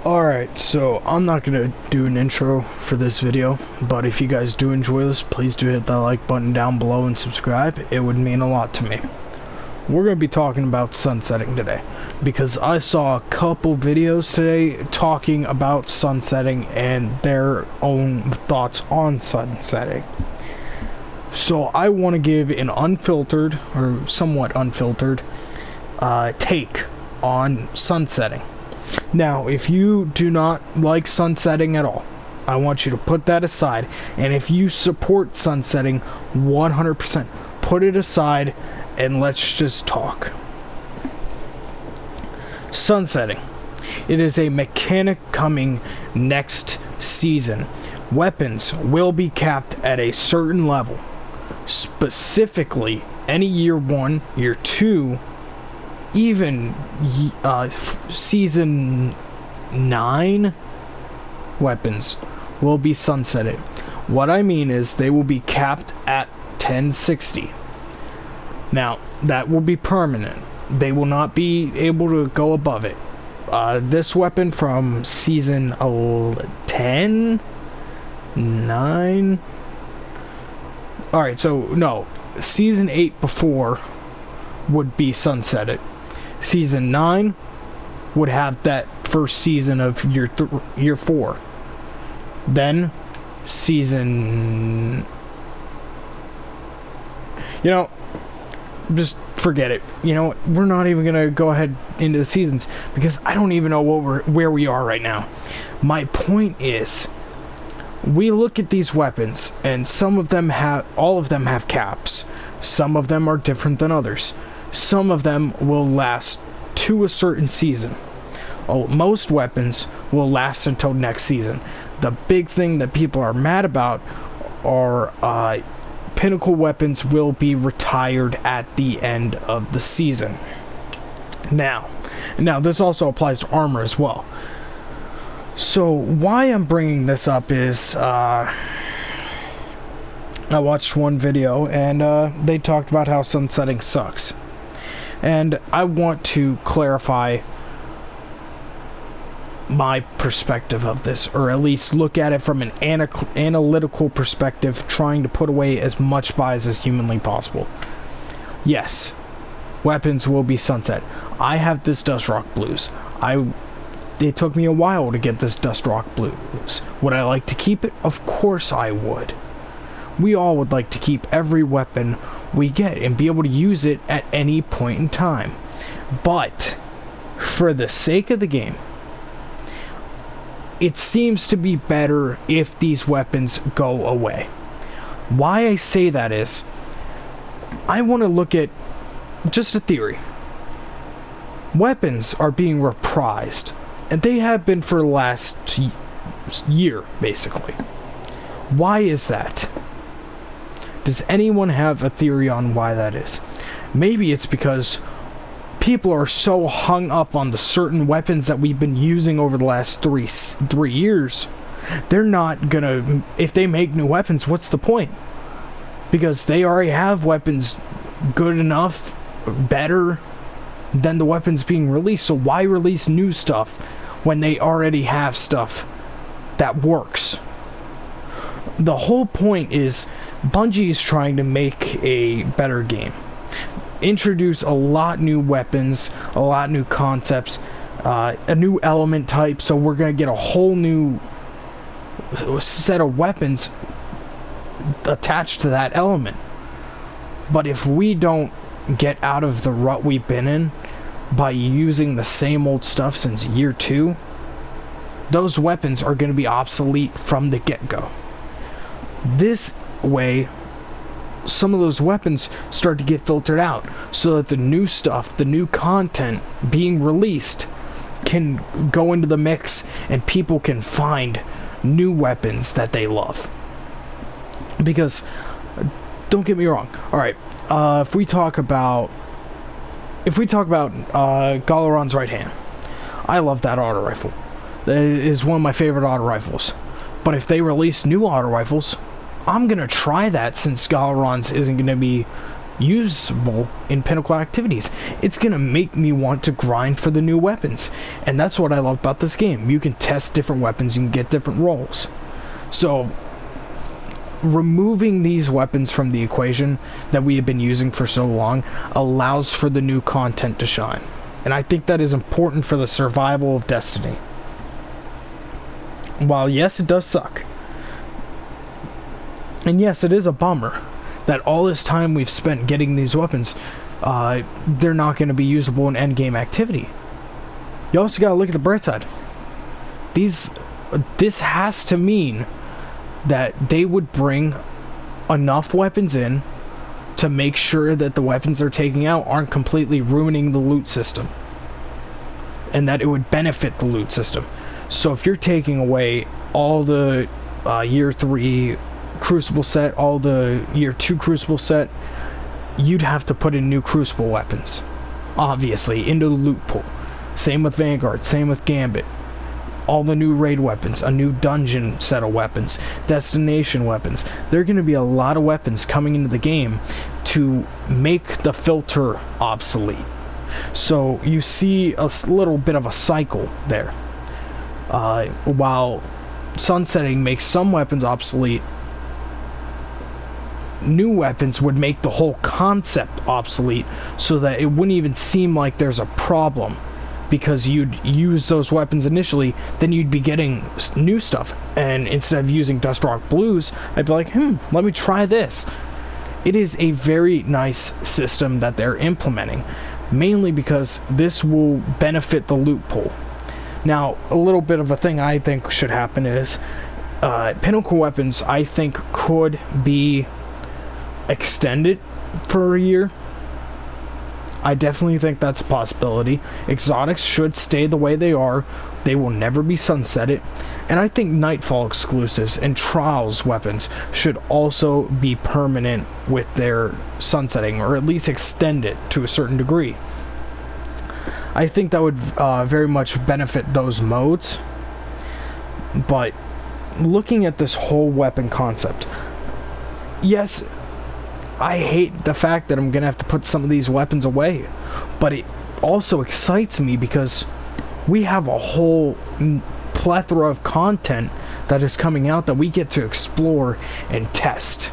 Alright, so I'm not gonna do an intro for this video, but if you guys do enjoy this, please do hit that like button down below and subscribe. It would mean a lot to me. We're gonna be talking about sunsetting today, because I saw a couple videos today talking about sunsetting and their own thoughts on sunsetting. So I want to give an unfiltered, or somewhat unfiltered, take on sunsetting. Now, if you do not like sunsetting at all, I want you to put that aside. And if you support sunsetting 100%, put it aside and let's just talk. Sunsetting. It is a mechanic coming next season. Weapons will be capped at a certain level. Specifically, any year 1, year 2, even season 9 weapons will be sunsetted. What I mean is they will be capped at 1060. Now, that will be permanent. They will not be able to go above it. This weapon from season 10, 9. Alright, so no, season 8 before would be sunsetted. Season 9 would have that first season of year 4. Then season, just forget it. We're not even gonna go ahead into the seasons because I don't even know where we are right now. My point is, we look at these weapons and all of them have caps. Some of them are different than others. Some of them will last to a certain season. Most weapons will last until next season. The big thing that people are mad about are pinnacle weapons will be retired at the end of the season. Now this also applies to armor as well. So why I'm bringing this up is I watched one video and they talked about how sunsetting sucks. And I want to clarify my perspective of this, or at least look at it from an analytical perspective, trying to put away as much bias as humanly possible. Yes, weapons will be sunset. I have this Dust Rock Blues. It took me a while to get this Dust Rock Blues. Would I like to keep it? Of course I would. We all would like to keep every weapon we get and be able to use it at any point in time. But for the sake of the game, it seems to be better if these weapons go away. Why I say that is, I want to look at just a theory. Weapons are being reprised, and they have been for the last year, basically. Why is that? Does anyone have a theory on why that is? Maybe it's because people are so hung up on the certain weapons that we've been using over the last three years. They're not gonna, if they make new weapons, what's the point? Because they already have weapons good enough, better than the weapons being released. So why release new stuff when they already have stuff that works? The whole point is Bungie is trying to make a better game. Introduce a lot new weapons, a lot new concepts, a new element type, so we're going to get a whole new set of weapons attached to that element. But if we don't get out of the rut we've been in by using the same old stuff since year 2, those weapons are going to be obsolete from the get-go. This way, some of those weapons start to get filtered out so that the new stuff, the new content being released can go into the mix and people can find new weapons that they love. Because, don't get me wrong, alright, if we talk about Galaran's right hand, I love that auto rifle. That is one of my favorite auto rifles. But if they release new auto rifles, I'm gonna try that, since Galaran's isn't gonna be usable in pinnacle activities. It's gonna make me want to grind for the new weapons, and that's what I love about this game. You can test different weapons, you can get different rolls. So removing these weapons from the equation that we have been using for so long allows for the new content to shine, and I think that is important for the survival of Destiny. While yes, it does suck, and yes, it is a bummer that all this time we've spent getting these weapons, they're not going to be usable in endgame activity. You also got to look at the bright side. This has to mean that they would bring enough weapons in to make sure that the weapons they're taking out aren't completely ruining the loot system, and that it would benefit the loot system. So if you're taking away all the year 3 Crucible set, all the year 2 Crucible set, you'd have to put in new Crucible weapons, obviously, into the loot pool. Same with Vanguard, same with Gambit. All the new raid weapons, a new dungeon set of weapons, destination weapons. There are going to be a lot of weapons coming into the game to make the filter obsolete. So you see a little bit of a cycle there. While sunsetting makes some weapons obsolete, new weapons would make the whole concept obsolete, so that it wouldn't even seem like there's a problem, because you'd use those weapons initially, then you'd be getting new stuff, and instead of using Dustrock Blues, I'd be like, let me try this. It is a very nice system that they're implementing, mainly because this will benefit the loot pool. Now, a little bit of a thing I think should happen is pinnacle weapons, I think, could be extended for a year. I definitely think that's a possibility. Exotics should stay the way they are. They will never be sunsetted. And I think Nightfall exclusives and Trials weapons should also be permanent with their sunsetting, or at least extend it to a certain degree. I think that would very much benefit those modes. But looking at this whole weapon concept, yes, I hate the fact that I'm going to have to put some of these weapons away, but it also excites me because we have a whole plethora of content that is coming out that we get to explore and test.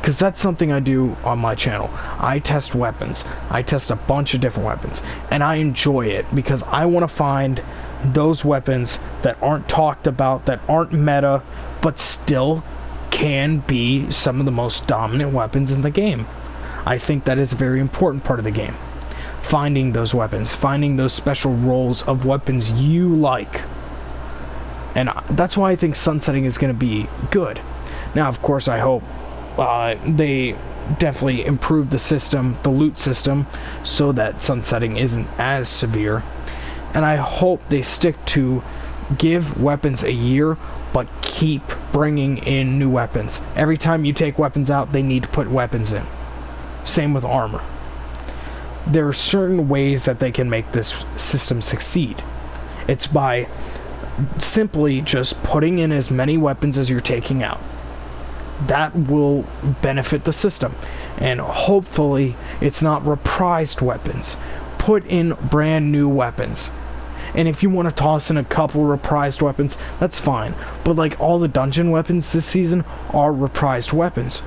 Because that's something I do on my channel. I test weapons. I test a bunch of different weapons, and I enjoy it because I want to find those weapons that aren't talked about, that aren't meta, but still can be some of the most dominant weapons in the game. I think that is a very important part of the game. Finding those weapons, finding those special roles of weapons you like. And that's why I think sunsetting is going to be good. Now, of course, I hope they definitely improve the system, the loot system, so that sunsetting isn't as severe. And I hope they stick to give weapons a year, but keep bringing in new weapons. Every time you take weapons out, they need to put weapons in. Same with armor. There are certain ways that they can make this system succeed. It's by simply just putting in as many weapons as you're taking out. That will benefit the system. And hopefully it's not reprised weapons. Put in brand new weapons. And if you want to toss in a couple reprised weapons, that's fine. But like, all the dungeon weapons this season are reprised weapons,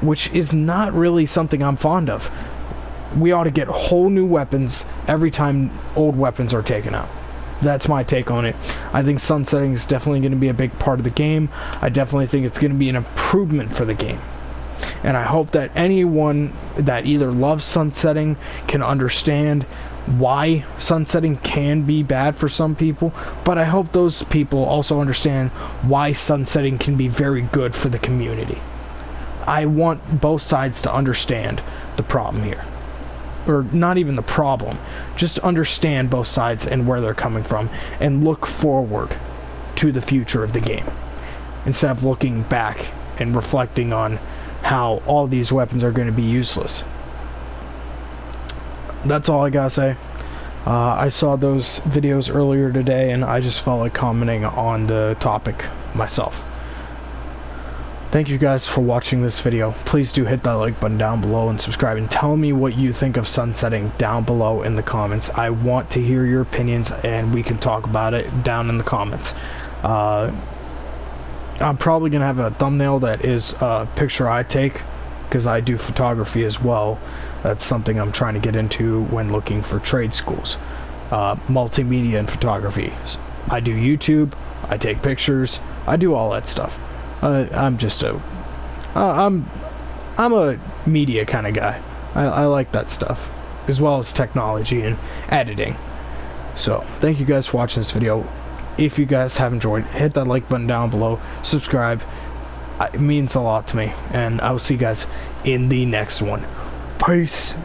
which is not really something I'm fond of. We ought to get whole new weapons every time old weapons are taken out. That's my take on it. I think sunsetting is definitely going to be a big part of the game. I definitely think it's going to be an improvement for the game. And I hope that anyone that either loves sunsetting can understand why sunsetting can be bad for some people, but I hope those people also understand why sunsetting can be very good for the community. I want both sides to understand the problem here. Or not even the problem, just understand both sides and where they're coming from, and look forward to the future of the game, instead of looking back and reflecting on how all these weapons are going to be useless. That's all I gotta say. I saw those videos earlier today, and I just felt like commenting on the topic myself. Thank you guys for watching this video. Please do hit that like button down below and subscribe, and tell me what you think of sunsetting down below in the comments. I want to hear your opinions, and we can talk about it down in the comments. I'm probably gonna have a thumbnail that is a picture I take, because I do photography as well. That's something I'm trying to get into when looking for trade schools. Multimedia and photography. I do YouTube, I take pictures, I do all that stuff. I'm a media kind of guy. I like that stuff, as well as technology and editing. So thank you guys for watching this video. If you guys have enjoyed, hit that like button down below, subscribe. It means a lot to me, and I will see you guys in the next one. Peace.